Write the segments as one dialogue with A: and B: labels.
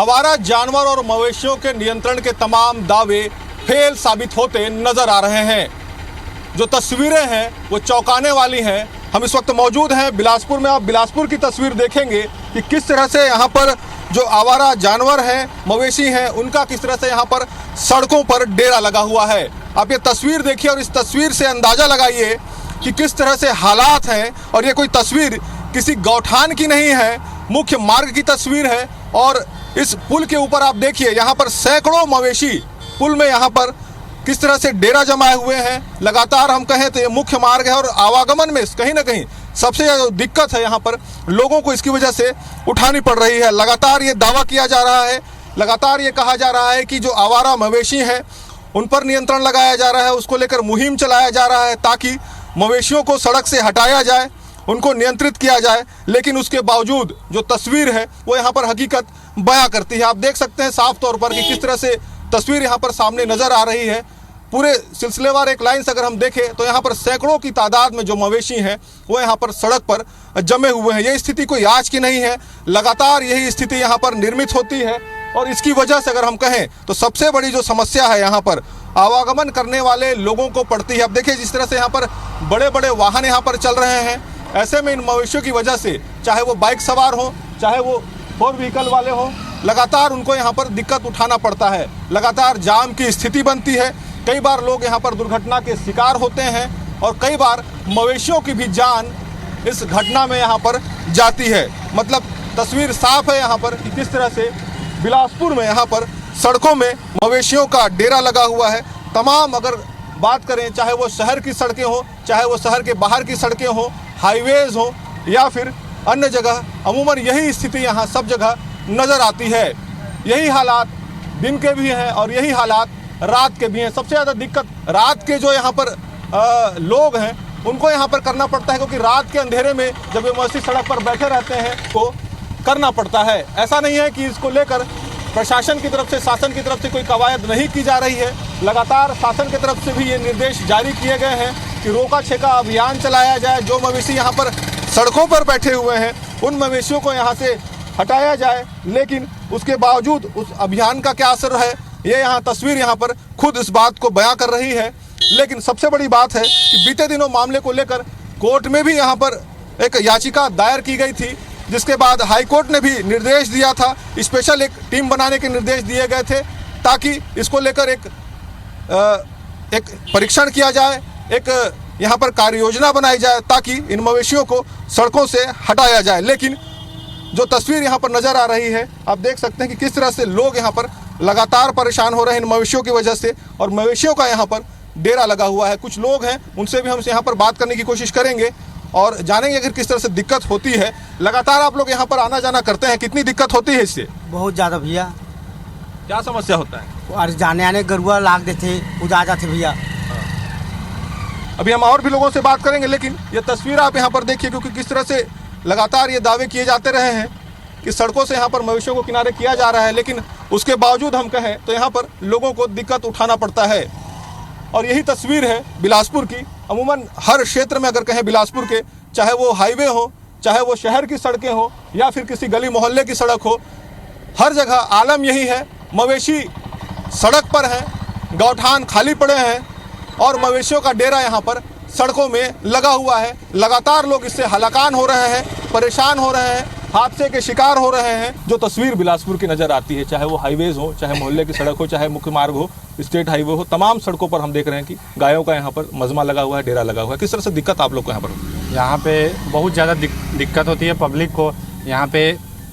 A: आवारा जानवर और मवेशियों के नियंत्रण के तमाम दावे फेल साबित होते नजर आ रहे हैं। जो तस्वीरें हैं वो चौंकाने वाली हैं। हम इस वक्त मौजूद हैं बिलासपुर में। आप बिलासपुर की तस्वीर देखेंगे कि किस तरह से यहाँ पर जो आवारा जानवर हैं, मवेशी हैं, उनका किस तरह से यहाँ पर सड़कों पर डेरा लगा हुआ है। आप ये तस्वीर देखिए और इस तस्वीर से अंदाजा लगाइए कि किस तरह से हालात हैं। और ये कोई तस्वीर किसी गौठान की नहीं है, मुख्य मार्ग की तस्वीर है। और इस पुल के ऊपर आप देखिए, यहाँ पर सैकड़ों मवेशी पुल में यहाँ पर किस तरह से डेरा जमाए हुए हैं। लगातार हम कहें तो ये मुख्य मार्ग है और आवागमन में कहीं ना कहीं सबसे ज़्यादा दिक्कत है यहाँ पर लोगों को इसकी वजह से उठानी पड़ रही है। लगातार ये दावा किया जा रहा है, लगातार ये कहा जा रहा है कि जो आवारा मवेशी हैं उन पर नियंत्रण लगाया जा रहा है, उसको लेकर मुहिम चलाया जा रहा है ताकि मवेशियों को सड़क से हटाया जाए, उनको नियंत्रित किया जाए। लेकिन उसके बावजूद जो तस्वीर है वो यहाँ पर हकीकत बयां करती है। आप देख सकते हैं साफ तौर पर कि किस तरह से तस्वीर यहाँ पर सामने नजर आ रही है। पूरे सिलसिलेवार एक लाइन से अगर हम देखें तो यहाँ पर सैकड़ों की तादाद में जो मवेशी हैं वो यहाँ पर सड़क पर जमे हुए हैं। ये स्थिति कोई आज की नहीं है, लगातार यही स्थिति यहाँ पर निर्मित होती है। और इसकी वजह से अगर हम कहें तो सबसे बड़ी जो समस्या है यहाँ पर आवागमन करने वाले लोगों को पड़ती है। अब देखिए जिस तरह से यहाँ पर बड़े बड़े वाहन यहाँ पर चल रहे हैं, ऐसे में इन मवेशियों की वजह से चाहे वो बाइक सवार हो, चाहे वो 4 व्हीकल वाले हों, लगातार उनको यहाँ पर दिक्कत उठाना पड़ता है। लगातार जाम की स्थिति बनती है। कई बार लोग यहाँ पर दुर्घटना के शिकार होते हैं और कई बार मवेशियों की भी जान इस घटना में यहाँ पर जाती है। मतलब तस्वीर साफ है यहाँ पर कि किस तरह से बिलासपुर में यहाँ पर सड़कों में मवेशियों का डेरा लगा हुआ है। तमाम अगर बात करें, चाहे वो शहर की सड़कें हों, चाहे वो शहर के बाहर की सड़कें हों, हाईवेज हों या फिर अन्य जगह, अमूमन यही स्थिति यहाँ सब जगह नज़र आती है। यही हालात दिन के भी हैं और यही हालात रात के भी हैं। सबसे ज़्यादा दिक्कत रात के जो यहाँ पर लोग हैं उनको यहाँ पर करना पड़ता है, क्योंकि रात के अंधेरे में जब ये मवेशी सड़क पर बैठे रहते हैं को करना पड़ता है। ऐसा नहीं है कि इसको लेकर प्रशासन की तरफ से, शासन की तरफ से कोई कवायद नहीं की जा रही है। लगातार शासन की तरफ से भी ये निर्देश जारी किए गए हैं कि रोका छेका अभियान चलाया जाए। जो मवेशी यहाँ पर सड़कों पर बैठे हुए हैं उन मवेशियों को यहाँ से हटाया जाए। लेकिन उसके बावजूद उस अभियान का क्या असर है, ये यहाँ तस्वीर यहाँ पर खुद इस बात को बयां कर रही है। लेकिन सबसे बड़ी बात है कि बीते दिनों मामले को लेकर कोर्ट में भी यहाँ पर एक याचिका दायर की गई थी, जिसके बाद हाई कोर्ट ने भी निर्देश दिया था, स्पेशल एक टीम बनाने के निर्देश दिए गए थे ताकि इसको लेकर एक परीक्षण किया जाए, एक यहाँ पर कार्य योजना बनाई जाए ताकि इन मवेशियों को सड़कों से हटाया जाए। लेकिन जो तस्वीर यहाँ पर नज़र आ रही है, आप देख सकते हैं कि किस तरह से लोग यहाँ पर लगातार परेशान हो रहे हैं इन मवेशियों की वजह से। और मवेशियों का यहाँ पर डेरा लगा हुआ है। कुछ लोग हैं, उनसे भी हम यहाँ पर बात करने की कोशिश करेंगे और जानेंगे अगर किस तरह से दिक्कत होती है। लगातार आप लोग यहाँ पर आना जाना करते हैं, कितनी दिक्कत होती है इससे?
B: बहुत ज़्यादा भैया।
A: क्या समस्या होता है?
B: और जाने आने गरुआ लाग देते, उजा जाते भैया।
A: अभी हम और भी लोगों से बात करेंगे, लेकिन ये तस्वीर आप यहाँ पर देखिए, क्योंकि किस तरह से लगातार ये दावे किए जाते रहे हैं कि सड़कों से यहाँ पर मवेशियों को किनारे किया जा रहा है, लेकिन उसके बावजूद हम कहें तो यहाँ पर लोगों को दिक्कत उठाना पड़ता है। और यही तस्वीर है बिलासपुर की। अमूमन हर क्षेत्र में अगर कहें बिलासपुर के, चाहे वो हाईवे हो, चाहे वो शहर की सड़कें हो या फिर किसी गली मोहल्ले की सड़क हो, हर जगह आलम यही है, मवेशी सड़क पर हैं, गौठान खाली पड़े हैं और मवेशियों का डेरा यहाँ पर सड़कों में लगा हुआ है। लगातार लोग इससे हलाकान हो रहे हैं, परेशान हो रहे हैं, हादसे के शिकार हो रहे हैं। जो तस्वीर बिलासपुर की नज़र आती है, चाहे वो हाईवेज हो, चाहे मोहल्ले की सड़क हो, चाहे मुख्य मार्ग हो, स्टेट हाईवे हो, तमाम सड़कों पर हम देख रहे हैं कि गायों का यहाँ पर मजमा लगा हुआ है, डेरा लगा हुआ है। किस तरह से दिक्कत आप लोग को यहाँ पर?
C: यहाँ पे बहुत ज़्यादा दिक्कत होती है पब्लिक को। यहाँ पे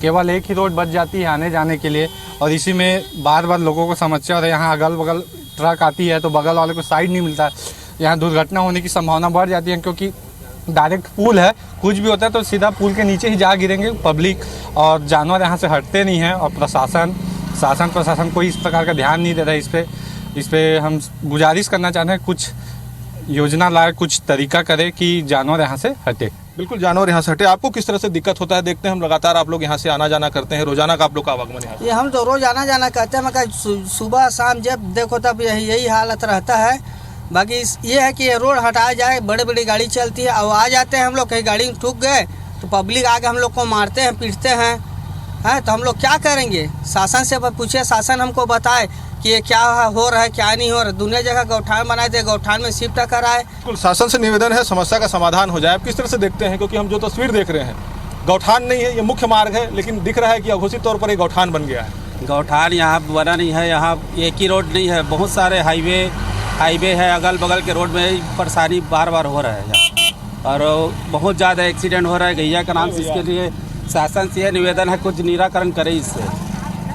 C: केवल एक ही रोड बच जाती है आने जाने के लिए और इसी में बार बार लोगों को समस्या होती है। यहाँ अगल बगल ट्रक आती है तो बगल वाले को साइड नहीं मिलता है। यहाँ दुर्घटना होने की संभावना बढ़ जाती है, क्योंकि डायरेक्ट पुल है, कुछ भी होता है तो सीधा पुल के नीचे ही जा गिरेंगे पब्लिक। और जानवर यहाँ से हटते नहीं हैं और प्रशासन कोई इस प्रकार का ध्यान नहीं दे रहा है। इस पे हम गुजारिश करना चाहते हैं कुछ योजना लाए, कुछ तरीका करे कि जानवर यहाँ से हटे।
A: बिल्कुल, जानवर यहाँ से हटे। आपको किस तरह से दिक्कत होता है? देखते हैं हम लगातार आप लोग यहाँ से आना जाना करते हैं, रोजाना का आप लोग का आवागमन यहाँ?
B: ये हम तो रोज आना जाना करते हैं। मैं सुबह शाम जब देखो तब यही हालत रहता है। बाकी ये है कि ये रोड हटाया जाए, बड़ी बड़ी गाड़ी चलती है और आ जाते हैं हम लोग, कहीं गाड़ी ठुक गए तो पब्लिक आके हम लोग को मारते हैं, पीटते हैं। हैं, तो हम लोग क्या करेंगे? शासन से पूछे, शासन हमको बताए कि ये क्या हो रहा है क्या नहीं हो रहा है। दुनिया जगह गौठान बनाए थे, गौठान में शिफ्ट कराए।
A: बिल्कुल, शासन से निवेदन है समस्या का समाधान हो जाए। आप किस तरह से देखते हैं, क्योंकि हम जो तस्वीर देख रहे हैं, गौठान नहीं है, ये मुख्य मार्ग है, लेकिन दिख रहा है कि अघोषित तौर पर ये गौठान बन गया है।
D: गौठान यहाँ बना नहीं है, यहाँ एक ही रोड नहीं है, बहुत सारे हाईवे है, अगल बगल के रोड में परेशानी बार बार हो रहा है यहाँ, और बहुत ज़्यादा एक्सीडेंट हो रहा है। गैया का नाम से इसके लिए शासन से निवेदन है, कुछ निराकरण करे इससे।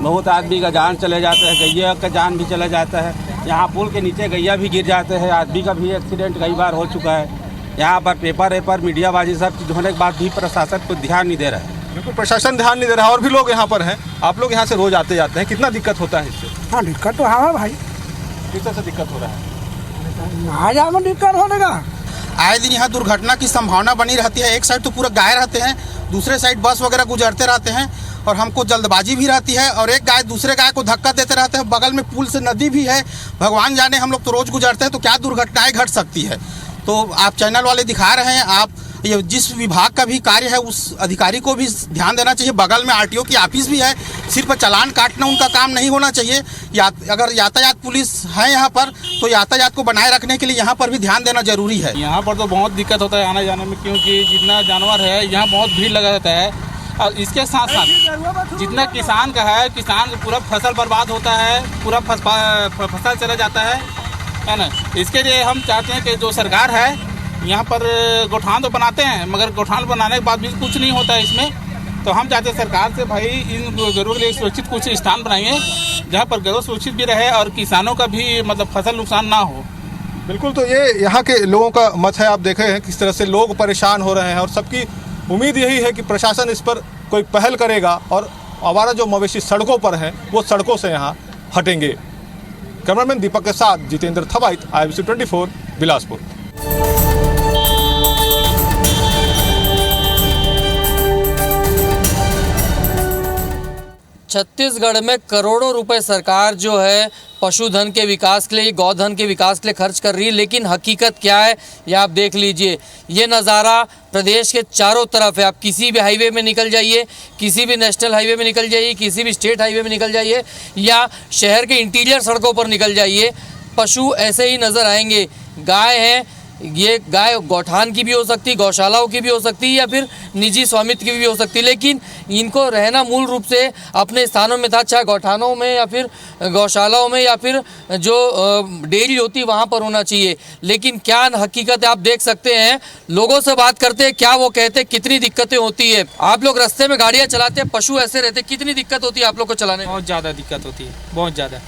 D: बहुत आदमी का जान चले जाता है, गैया का जान भी चला जाता है। यहाँ पुल के नीचे गैया भी गिर जाते हैं, आदमी का भी एक्सीडेंट कई बार हो चुका है। यहाँ पर पेपर मीडियाबाजी सब चीज़ होने के बाद भी प्रशासन को ध्यान नहीं दे रहा है।
A: बिल्कुल, प्रशासन ध्यान नहीं दे रहा है। और भी लोग यहाँ पर हैं, आप लोग यहाँ से रोज आते जाते हैं, कितना दिक्कत होता है इससे?
E: हाँ, दिक्कत तो हाँ भाई,
A: किस तरह से दिक्कत हो रहा है?
E: आ जाओ में दिक्कत होगा।
F: आए दिन यहाँ दुर्घटना की संभावना बनी रहती है। एक साइड तो पूरा गाय रहते हैं, दूसरे साइड बस वगैरह गुजरते रहते हैं, और हमको जल्दबाजी भी रहती है, और एक गाय दूसरे गाय को धक्का देते रहते हैं। बगल में पुल से नदी भी है, भगवान जाने, हम लोग तो रोज़ गुजरते हैं, तो क्या दुर्घटनाएं घट सकती है। तो आप चैनल वाले दिखा रहे हैं, आप ये जिस विभाग का भी कार्य है उस अधिकारी को भी ध्यान देना चाहिए। बगल में आरटीओ की ऑफिस भी है, सिर्फ चालान काटना उनका काम नहीं होना चाहिए। अगर यातायात पुलिस है यहाँ पर, तो यातायात को बनाए रखने के लिए यहाँ पर भी ध्यान देना जरूरी है।
G: यहाँ पर तो बहुत दिक्कत होता है आने जाने में, क्योंकि जितना जानवर है यहाँ बहुत भीड़ लगा रहता है, और इसके साथ साथ जितना किसान का है, किसान का पूरा फसल बर्बाद होता है, पूरा फसल चला जाता है ना। इसके लिए हम चाहते हैं कि जो सरकार है यहाँ पर गौठान तो बनाते हैं, मगर गौठान बनाने के बाद भी कुछ नहीं होता है इसमें। तो हम चाहते हैं सरकार से, भाई इन गरुड़ के लिए सुरक्षित कुछ स्थान बनाइए जहाँ पर गरुड़ सुरक्षित भी रहे और किसानों का भी मतलब फसल नुकसान ना हो।
A: बिल्कुल, तो ये यहाँ के लोगों का मत है। आप देखे हैं किस तरह से लोग परेशान हो रहे हैं, और सबकी उम्मीद यही है कि प्रशासन इस पर कोई पहल करेगा और आवारा जो मवेशी सड़कों पर हैं वो सड़कों से यहाँ हटेंगे। कैमरामैन दीपक के साथ जितेंद्र थवाइत, IBC 24 बिलासपुर।
H: छत्तीसगढ़ में करोड़ों रुपए सरकार जो है पशुधन के विकास के लिए, गौधन के विकास के लिए खर्च कर रही है, लेकिन हकीकत क्या है ये आप देख लीजिए। ये नज़ारा प्रदेश के चारों तरफ है। आप किसी भी हाईवे में निकल जाइए, किसी भी नेशनल हाईवे में निकल जाइए, किसी भी स्टेट हाईवे में निकल जाइए, या शहर के इंटीरियर सड़कों पर निकल जाइए, पशु ऐसे ही नज़र आएंगे। गाय है, ये गाय गौठान की भी हो सकती, गौशालाओं की भी हो सकती है, या फिर निजी स्वामित्व की भी हो सकती है, लेकिन इनको रहना मूल रूप से अपने स्थानों में था, चाहे गौठानों में या फिर गौशालाओं में या फिर जो डेयरी होती है वहाँ पर होना चाहिए। लेकिन क्या हकीकत है आप देख सकते हैं। लोगों से बात करते हैं, क्या वो कहते हैं, कितनी दिक्कतें होती है। आप लोग रास्ते में गाड़ियाँ चलाते हैं, पशु ऐसे रहते हैं, कितनी दिक्कत होती है आप लोग को चलाने में?
G: बहुत ज़्यादा दिक्कत होती है, बहुत ज़्यादा।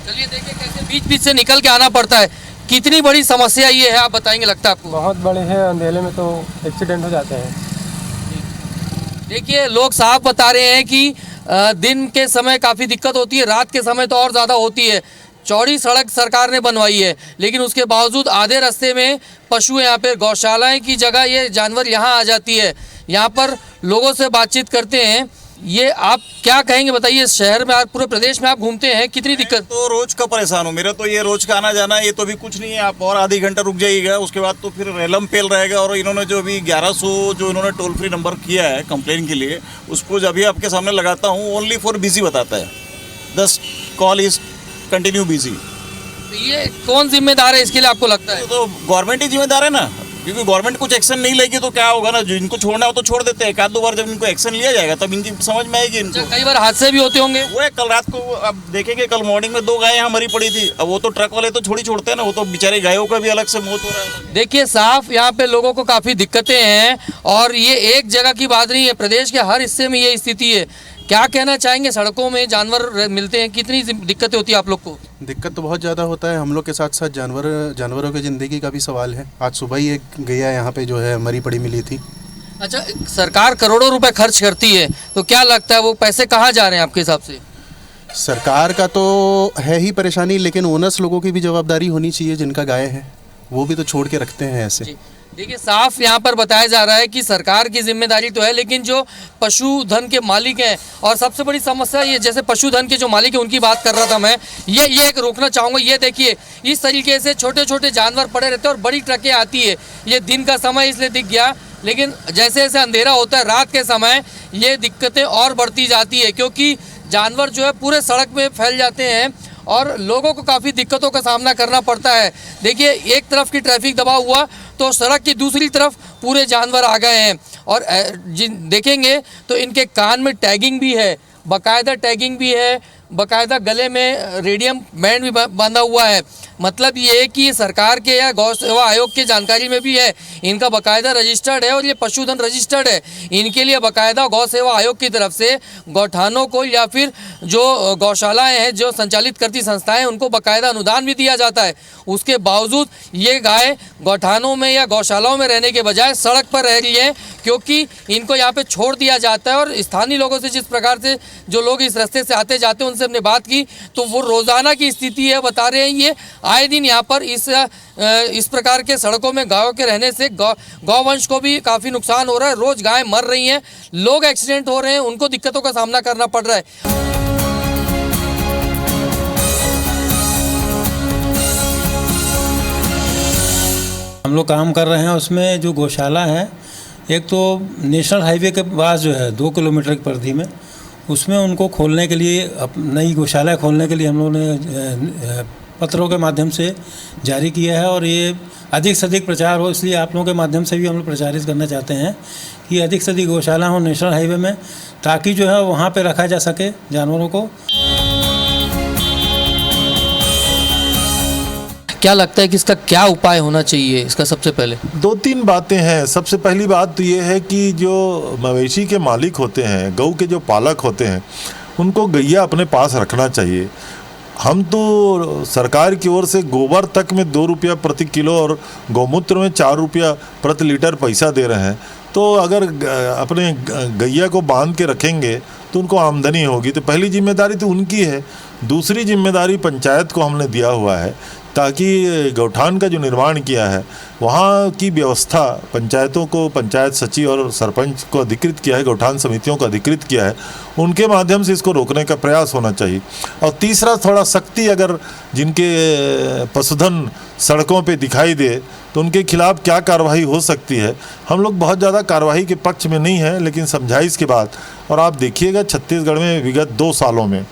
H: चलिए देखिए कैसे बीच बीच से निकल के आना पड़ता है। कितनी बड़ी समस्या ये है आप बताएंगे, लगता है आपको?
I: बहुत बड़े हैं, अंधेरे में तो एक्सीडेंट हो जाते हैं।
H: देखिए लोग साफ बता रहे हैं कि दिन के समय काफ़ी दिक्कत होती है, रात के समय तो और ज़्यादा होती है। चौड़ी सड़क सरकार ने बनवाई है, लेकिन उसके बावजूद आधे रास्ते में पशु, यहाँ पे गौशालाएं की जगह ये जानवर यहाँ आ जाती है। यहाँ पर लोगों से बातचीत करते हैं, ये आप क्या कहेंगे बताइए। शहर में, आप पूरे प्रदेश में आप घूमते हैं, कितनी दिक्कत?
J: तो रोज का परेशान हूँ, मेरा तो ये रोज का आना जाना, ये तो भी कुछ नहीं है। आप और आधी घंटा रुक जाइएगा, उसके बाद तो फिर रेलम पेल रहेगा। और इन्होंने जो अभी 1100 जो इन्होंने टोल फ्री नंबर किया है कंप्लेन के लिए, उसको जब भी आपके सामने लगाता हूँ ओनली फॉर बिजी बताता है, 10 कॉल इज कंटिन्यू बिजी।
H: ये कौन जिम्मेदार है इसके लिए आपको लगता है?
J: तो गवर्नमेंट ही जिम्मेदार है ना, क्योंकि गवर्नमेंट कुछ एक्शन नहीं लेगी तो क्या होगा ना, जो इनको छोड़ना हो तो छोड़ देते हैं। एक आध दो बार जब इनको एक्शन लिया जाएगा तब इनकी समझ में आएगी इनको।
H: कई बार हादसे भी होते होंगे।
J: वो कल रात को अब देखेंगे, कल मॉर्निंग में 2 गाय यहाँ मरी पड़ी थी। अब वो तो ट्रक वाले तो छोड़ते हैं ना, वो तो बेचारे गायों का भी अलग से मौत हो रहा है।
H: देखिए साफ यहाँ पे लोगों को काफ़ी दिक्कतें हैं, और ये एक जगह की बात नहीं है, प्रदेश के हर हिस्से में ये स्थिति है। क्या कहना चाहेंगे? सड़कों में जानवर मिलते हैं, कितनी दिक्कतें होती है आप लोग को?
K: दिक्कत तो बहुत ज़्यादा होता है। हम लोग के साथ साथ जानवरों की ज़िंदगी का भी सवाल है। आज सुबह ही एक गैया यहाँ पे जो है मरी पड़ी मिली थी।
H: अच्छा, सरकार करोड़ों रुपए खर्च करती है, तो क्या लगता है वो पैसे कहाँ जा रहे हैं आपके हिसाब से?
K: सरकार का तो है ही परेशानी, लेकिन ओनर्स लोगों की भी जवाबदारी होनी चाहिए, जिनका गाय है वो भी तो छोड़ के रखते हैं ऐसे।
H: देखिए साफ यहाँ पर बताया जा रहा है कि सरकार की जिम्मेदारी तो है, लेकिन जो पशुधन के मालिक हैं, और सबसे बड़ी समस्या ये, जैसे पशुधन के जो मालिक हैं उनकी बात कर रहा था मैं, ये एक रोकना चाहूँगा। ये देखिए इस तरीके से छोटे छोटे जानवर पड़े रहते हैं और बड़ी ट्रकें आती है। ये दिन का समय इसलिए दिख गया लेकिन जैसे जैसे अंधेरा होता है रात के समय ये दिक्कतें और बढ़ती जाती है, क्योंकि जानवर जो है पूरे सड़क में फैल जाते हैं और लोगों को काफ़ी दिक्कतों का सामना करना पड़ता है। देखिए, एक तरफ की ट्रैफिक दबा हुआ तो सड़क की दूसरी तरफ पूरे जानवर आ गए हैं और देखेंगे तो इनके कान में टैगिंग भी है, बाकायदा टैगिंग भी है, बाकायदा गले में रेडियम बैंड भी बांधा हुआ है। मतलब ये है कि सरकार के या गौ सेवा आयोग के जानकारी में भी है, इनका बाकायदा रजिस्टर्ड है और ये पशुधन रजिस्टर्ड है। इनके लिए बाकायदा गौ सेवा आयोग की तरफ से गौठानों को या फिर जो गौशालाएं हैं, जो संचालित करती संस्थाएं, उनको बाकायदा अनुदान भी दिया जाता है। उसके बावजूद ये गाय गौठानों में या गौशालाओं में रहने के बजाय सड़क पर रह रही है, क्योंकि इनको यहाँ पे छोड़ दिया जाता है। और स्थानीय लोगों से जिस प्रकार से जो लोग इस रास्ते से आते जाते हैं उनसे हमने बात की तो वो रोज़ाना की स्थिति है, बता रहे हैं ये आए दिन यहाँ पर इस प्रकार के सड़कों में गायों के रहने से गौवंश को भी काफ़ी नुकसान हो रहा है। रोज़ गायें मर रही हैं, लोग एक्सीडेंट हो रहे हैं, उनको दिक्कतों का सामना करना पड़ रहा है।
L: हम लोग काम कर रहे हैं उसमें जो गौशाला है, एक तो नेशनल हाईवे के पास जो है 2 किलोमीटर की परिधि में, उसमें उनको खोलने के लिए नई गौशाला खोलने के लिए हम लोगों ने पत्रों के माध्यम से जारी किया है और ये अधिक से अधिक प्रचार हो, इसलिए आप लोगों के माध्यम से भी हम लोग प्रचारित करना चाहते हैं कि अधिक से अधिक गौशाला हो नेशनल हाईवे में, ताकि जो है वहाँ पे रखा जा सके जानवरों को।
H: क्या लगता है कि इसका क्या उपाय होना चाहिए? इसका सबसे पहले
M: 2-3 बातें हैं। सबसे पहली बात तो ये है कि जो मवेशी के मालिक होते हैं, गऊ के जो पालक होते हैं, उनको गैया अपने पास रखना चाहिए। हम तो सरकार की ओर से गोबर तक में 2 रुपया प्रति किलो और गौमूत्र में 4 रुपया प्रति लीटर पैसा दे रहे हैं। तो अगर अपने गैया को बांध के रखेंगे तो उनको आमदनी होगी। तो पहली जिम्मेदारी तो उनकी है। दूसरी जिम्मेदारी पंचायत को हमने दिया हुआ है, ताकि गौठान का जो निर्माण किया है वहाँ की व्यवस्था पंचायतों को, पंचायत सचिव और सरपंच को अधिकृत किया है, गौठान समितियों को अधिकृत किया है, उनके माध्यम से इसको रोकने का प्रयास होना चाहिए। और तीसरा, थोड़ा सख्ती, अगर जिनके पशुधन सड़कों पे दिखाई दे तो उनके खिलाफ क्या कार्रवाई हो सकती है। हम लोग बहुत ज़्यादा कार्रवाई के पक्ष में नहीं हैं, लेकिन समझाइश के बाद। और आप देखिएगा छत्तीसगढ़ में विगत 2 सालों में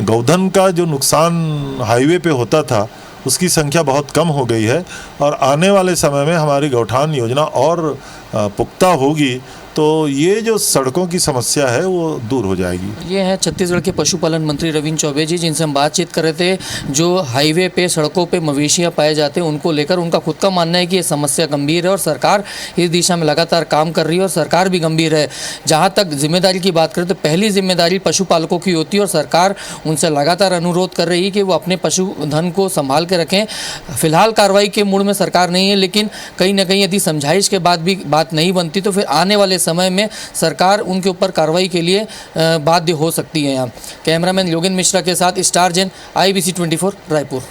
M: गौधन का जो नुकसान हाईवे पे होता था उसकी संख्या बहुत कम हो गई है और आने वाले समय में हमारी गौठान योजना और पुख्ता होगी तो ये जो सड़कों की समस्या है वो दूर हो जाएगी।
H: ये हैं छत्तीसगढ़ के पशुपालन मंत्री रविंद्र चौबे जी, जिनसे हम बातचीत कर रहे थे। जो हाईवे पे, सड़कों पे मवेशियाँ पाए जाते हैं उनको लेकर उनका खुद का मानना है कि ये समस्या गंभीर है और सरकार इस दिशा में लगातार काम कर रही है और सरकार भी गंभीर है। जहाँ तक जिम्मेदारी की बात करें तो पहली जिम्मेदारी पशुपालकों की होती है और सरकार उनसे लगातार अनुरोध कर रही है कि वो अपने पशुधन को संभाल के रखें। फिलहाल कार्रवाई के मूड में सरकार नहीं है, लेकिन कहीं ना कहीं यदि समझाइश के बाद भी बात नहीं बनती तो फिर आने वाले समय में सरकार उनके ऊपर कार्रवाई के लिए बाध्य हो सकती है। यहाँ कैमरामैन योगेंद्र मिश्रा के साथ स्टार जैन, IBC 24 रायपुर।